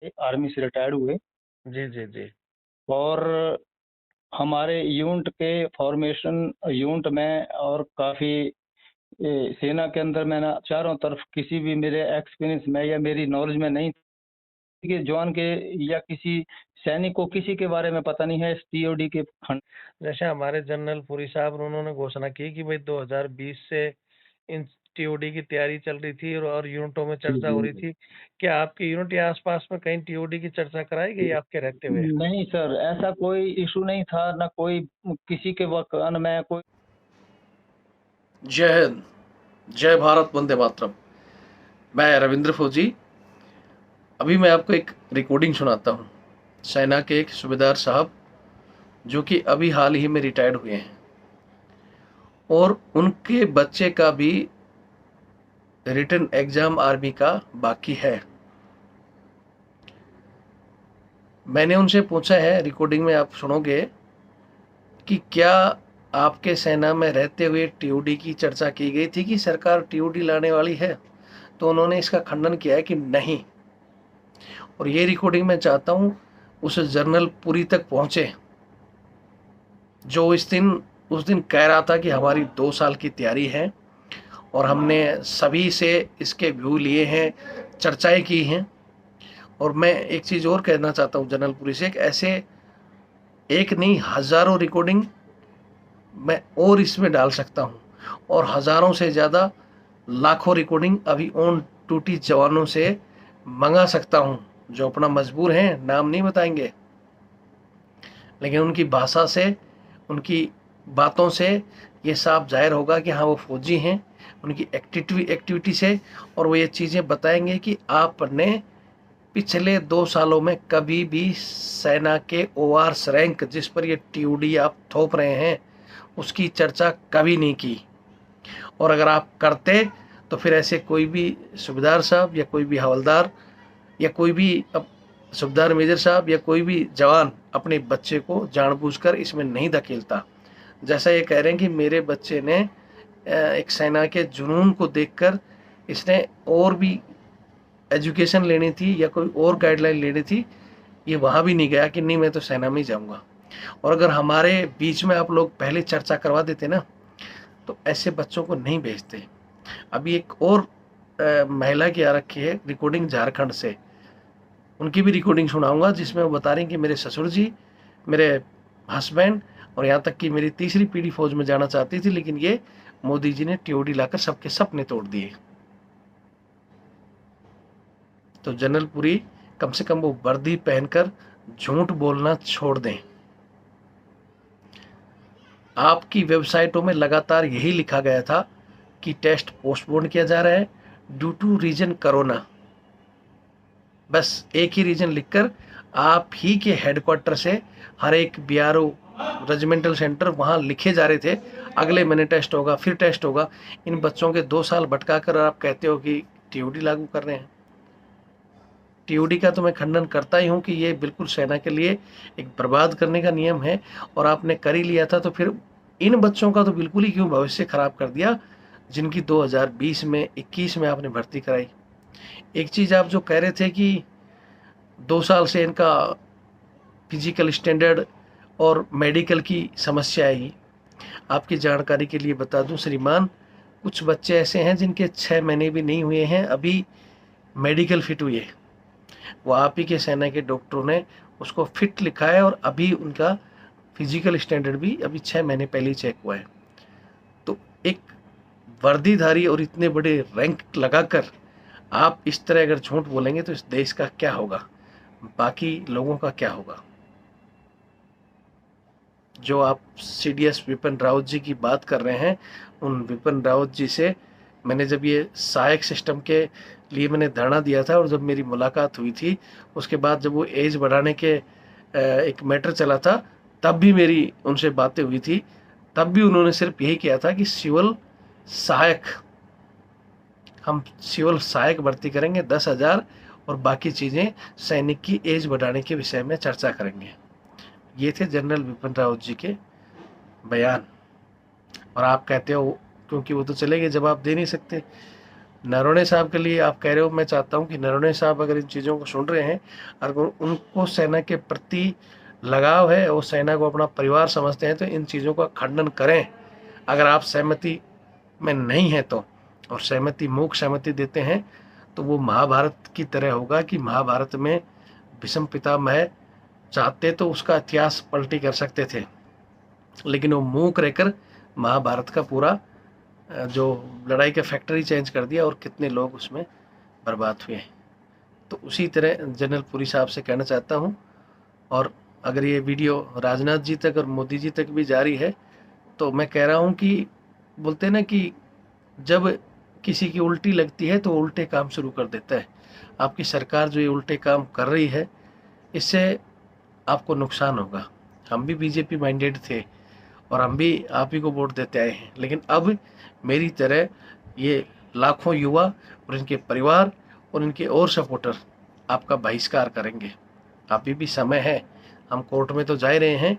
Army से retired हुए जी, जी, जी। और हमारे यूनिट के फॉर्मेशन यूनिट में और काफ़ी सेना के अंदर मैंने चारों तरफ किसी भी मेरे एक्सपीरियंस में या मेरी नॉलेज में नहीं थी कि जवान के या किसी सैनिक को किसी के बारे में पता नहीं है इस टीओडी के फंड। जैसे हमारे जनरल पुरी साहब उन्होंने घोषणा की कि भाई 2020 से इन टीओडी की तैयारी चल रही थी और यूनिटों में जी, चर्चा हो रही जी। थी। क्या आपके यूनिट या आस-पास में कहीं टीओडी की चर्चा कराई गई आपके रहते हुए? नहीं सर, ऐसा कोई इशू नहीं था, ना कोई किसी के कान में कोई। जय हिंद, जय भारत, वंदे मातरम। मैं रविंद्र फौजी। अभी मैं आपको एक रिकॉर्डिंग सुनाता हूँ। सेना के एक सूबेदार साहब जो कि अभी हाल ही में रिटायर्ड हुए हैं और उनके बच्चे का भी रिटन एग्जाम आर्मी का बाकी है। मैंने उनसे पूछा है, रिकॉर्डिंग में आप सुनोगे, कि क्या आपके सेना में रहते हुए टीओडी की चर्चा की गई थी कि सरकार टीओडी लाने वाली है? तो उन्होंने इसका खंडन किया है कि नहीं। और ये रिकॉर्डिंग मैं चाहता हूँ उस जर्नल पुरी तक पहुंचे जो उस दिन कह रहा था कि हमारी 2 साल की तैयारी है और हमने सभी से इसके व्यू लिए हैं, चर्चाएं की हैं। और मैं एक चीज़ और कहना चाहता हूँ जनरलपुरी से, ऐसे एक नहीं हज़ारों रिकॉर्डिंग मैं और इसमें डाल सकता हूँ और हज़ारों से ज़्यादा लाखों रिकॉर्डिंग अभी ऑन ड्यूटी जवानों से मंगा सकता हूँ जो अपना मजबूर हैं, नाम नहीं बताएंगे, लेकिन उनकी भाषा से, उनकी बातों से ये साफ जाहिर होगा कि हाँ वो फौजी हैं। उनकी एक्टिविटी से और वो ये चीज़ें बताएंगे कि आपने पिछले 2 सालों में कभी भी सेना के ओआरएस रैंक जिस पर ये टीओडी आप थोप रहे हैं उसकी चर्चा कभी नहीं की। और अगर आप करते तो फिर ऐसे कोई भी सूबेदार साहब या कोई भी हवलदार या कोई भी सूबेदार मेजर साहब या कोई भी जवान अपने बच्चे को जानबूझकर इसमें नहीं धकेलता। जैसा ये कह रहे हैं कि मेरे बच्चे ने एक सेना के जुनून को देखकर इसने और भी एजुकेशन लेनी थी या कोई और गाइडलाइन लेनी थी, ये वहाँ भी नहीं गया कि नहीं मैं तो सेना में ही जाऊँगा। और अगर हमारे बीच में आप लोग पहले चर्चा करवा देते ना तो ऐसे बच्चों को नहीं भेजते। अभी एक और महिला की आ रखी है रिकॉर्डिंग झारखंड से, उनकी भी रिकॉर्डिंग सुनाऊंगा जिसमें वो बता रही हैं कि मेरे ससुर जी, मेरे हस्बैंड और यहाँ तक कि मेरी तीसरी पीढ़ी फौज में जाना चाहती थी, लेकिन ये मोदी जी ने टीओडी लाकर सबके सपने तोड़ दिए। तो जनरल पुरी कम से कम वो वर्दी पहनकर झूठ बोलना छोड़ दें। आपकी वेबसाइटों में लगातार यही लिखा गया था कि टेस्ट पोस्टपोन किया जा रहा है ड्यू टू रीजन कोरोना। बस एक ही रीजन लिखकर आप ही के हेडक्वार्टर से हर एक बीआरओ रेजिमेंटल सेंटर वहाँ लिखे जा रहे थे अगले महीने टेस्ट होगा, फिर टेस्ट होगा। इन बच्चों के 2 साल भटका कर आप कहते हो कि टीओडी लागू कर रहे हैं। टीओडी का तो मैं खंडन करता ही हूँ कि ये बिल्कुल सेना के लिए एक बर्बाद करने का नियम है और आपने कर ही लिया था तो फिर इन बच्चों का तो बिल्कुल ही क्यों भविष्य खराब कर दिया जिनकी 2020 में 21 में आपने भर्ती कराई। एक चीज़ आप जो कह रहे थे कि 2 साल से इनका फिजिकल स्टैंडर्ड और मेडिकल की समस्या आई, आपकी जानकारी के लिए बता दूं श्रीमान, कुछ बच्चे ऐसे हैं जिनके 6 महीने भी नहीं हुए हैं अभी मेडिकल फिट हुए। वो आप ही के सेना के डॉक्टरों ने उसको फिट लिखा है और अभी उनका फिजिकल स्टैंडर्ड भी अभी 6 महीने पहले ही चेक हुआ है। तो एक वर्दीधारी और इतने बड़े रैंक लगाकर आप इस तरह अगर झूठ बोलेंगे तो इस देश का क्या होगा, बाकी लोगों का क्या होगा। जो आप सीडीएस विपिन रावत जी की बात कर रहे हैं, उन विपिन रावत जी से मैंने जब ये सहायक सिस्टम के लिए मैंने धरना दिया था और जब मेरी मुलाकात हुई थी उसके बाद जब वो एज बढ़ाने के एक मैटर चला था तब भी मेरी उनसे बातें हुई थी। तब भी उन्होंने सिर्फ यही किया था कि सिविल सहायक, हम सिविल सहायक भर्ती करेंगे 10,000 और बाकी चीज़ें सैनिक की एज बढ़ाने के विषय में चर्चा करेंगे। ये थे जनरल विपिन रावत जी के बयान। और आप कहते हो क्योंकि वो तो चले गए, जवाब दे नहीं सकते। नरवणे साहब के लिए आप कह रहे हो, मैं चाहता हूं कि नरवणे साहब अगर इन चीज़ों को सुन रहे हैं, अगर उनको सेना के प्रति लगाव है और सेना को अपना परिवार समझते हैं, तो इन चीज़ों का खंडन करें। अगर आप सहमति में नहीं है तो, और सहमति मूक सहमति देते हैं, तो वो महाभारत की तरह होगा कि महाभारत में भीष्म पितामह चाहते तो उसका इतिहास पलटी कर सकते थे, लेकिन वो मूक रहकर महाभारत का पूरा जो लड़ाई का फैक्टरी चेंज कर दिया और कितने लोग उसमें बर्बाद हुए। तो उसी तरह जनरल पुरी साहब से कहना चाहता हूँ। और अगर ये वीडियो राजनाथ जी तक और मोदी जी तक भी जारी है, तो मैं कह रहा हूँ कि बोलते हैं ना कि जब किसी की उल्टी लगती है तो उल्टे काम शुरू कर देता है। आपकी सरकार जो ये उल्टे काम कर रही है, इससे आपको नुकसान होगा। हम भी बीजेपी माइंडेड थे और हम भी आप ही को वोट देते आए हैं, लेकिन अब मेरी तरह ये लाखों युवा और इनके परिवार और इनके और सपोर्टर आपका बहिष्कार करेंगे। अभी भी समय है, हम कोर्ट में तो जा रहे हैं,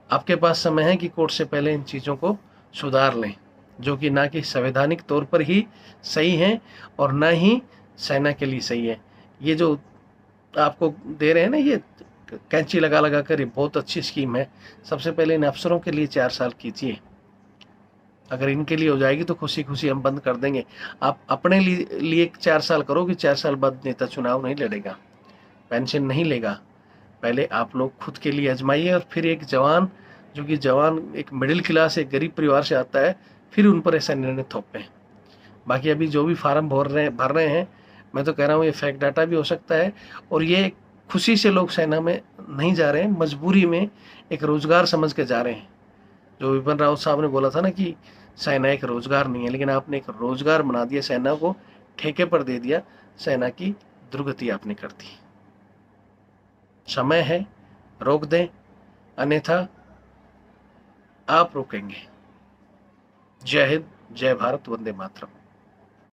आपके पास समय है कि कोर्ट से पहले इन चीज़ों को सुधार लें, जो कि ना कि संवैधानिक तौर पर ही सही है और ना ही सेना के लिए सही है। ये जो आपको दे रहे हैं ना, ये कैंची लगा लगा कर, ये बहुत अच्छी स्कीम है। सबसे पहले इन अफसरों के लिए 4 साल कीजिए, अगर इनके लिए हो जाएगी तो खुशी खुशी हम बंद कर देंगे। आप अपने लिए 4 साल करो कि 4 साल बाद नेता चुनाव नहीं लड़ेगा, पेंशन नहीं लेगा। पहले आप लोग खुद के लिए आजमाइए, और फिर एक जवान, जो कि जवान एक मिडिल क्लास एक गरीब परिवार से आता है, फिर उन पर ऐसा निर्णय थोपें। बाकी अभी जो भी फार्म भर रहे हैं, मैं तो कह रहा हूँ ये फेक डाटा भी हो सकता है, और ये खुशी से लोग सेना में नहीं जा रहे हैं, मजबूरी में एक रोजगार समझ के जा रहे हैं। जो विपिन रावत साहब ने बोला था ना कि सेना एक रोजगार नहीं है, लेकिन आपने एक रोजगार बना दिया, सेना को ठेके पर दे दिया, सेना की दुर्गति आपने कर दी। समय है, रोक दें, अन्यथा आप रोकेंगे। जय हिंद, जय भारत, वंदे मातरम।